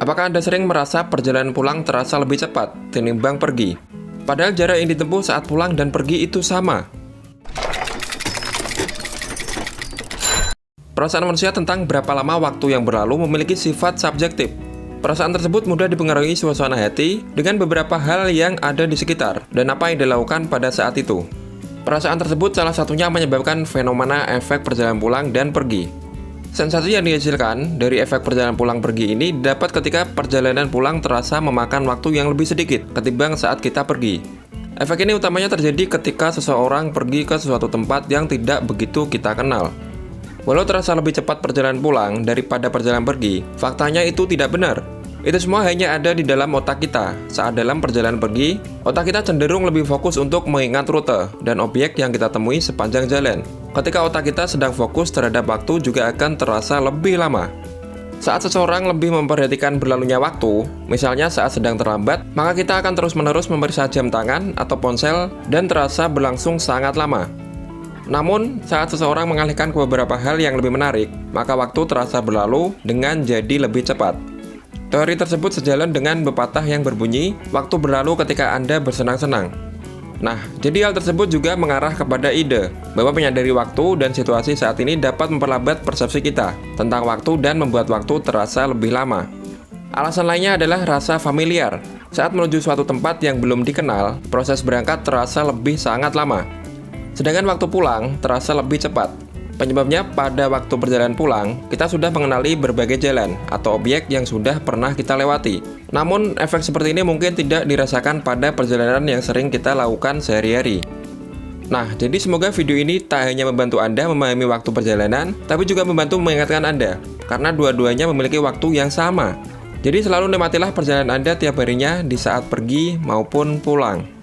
Apakah Anda sering merasa perjalanan pulang terasa lebih cepat tinimbang pergi? Padahal jarak yang ditempuh saat pulang dan pergi itu sama. Perasaan manusia tentang berapa lama waktu yang berlalu memiliki sifat subjektif. Perasaan tersebut mudah dipengaruhi suasana hati dengan beberapa hal yang ada di sekitar dan apa yang dilakukan pada saat itu. Perasaan tersebut salah satunya menyebabkan fenomena efek perjalanan pulang dan pergi. Sensasi yang dihasilkan dari efek perjalanan pulang pergi ini dapat ketika perjalanan pulang terasa memakan waktu yang lebih sedikit ketimbang saat kita pergi. Efek ini utamanya terjadi ketika seseorang pergi ke suatu tempat yang tidak begitu kita kenal. Walau terasa lebih cepat perjalanan pulang daripada perjalanan pergi, faktanya itu tidak benar. Itu semua hanya ada di dalam otak kita. Saat dalam perjalanan pergi, otak kita cenderung lebih fokus untuk mengingat rute dan objek yang kita temui sepanjang jalan. Ketika otak kita sedang fokus terhadap waktu juga akan terasa lebih lama. Saat seseorang lebih memperhatikan berlalunya waktu, misalnya saat sedang terlambat, maka kita akan terus-menerus memeriksa jam tangan atau ponsel dan terasa berlangsung sangat lama. Namun, saat seseorang mengalihkan ke beberapa hal yang lebih menarik, maka waktu terasa berlalu dengan jadi lebih cepat. Teori tersebut sejalan dengan pepatah yang berbunyi, waktu berlalu ketika Anda bersenang-senang. Nah, jadi hal tersebut juga mengarah kepada ide bahwa menyadari waktu dan situasi saat ini dapat memperlambat persepsi kita tentang waktu dan membuat waktu terasa lebih lama. Alasan lainnya adalah rasa familiar. Saat menuju suatu tempat yang belum dikenal, proses berangkat terasa lebih sangat lama. Sedangkan waktu pulang terasa lebih cepat. Penyebabnya pada waktu perjalanan pulang, kita sudah mengenali berbagai jalan atau objek yang sudah pernah kita lewati. Namun, efek seperti ini mungkin tidak dirasakan pada perjalanan yang sering kita lakukan sehari-hari. Nah, jadi semoga video ini tak hanya membantu Anda memahami waktu perjalanan, tapi juga membantu mengingatkan Anda, karena dua-duanya memiliki waktu yang sama. Jadi selalu nikmatilah perjalanan Anda tiap harinya di saat pergi maupun pulang.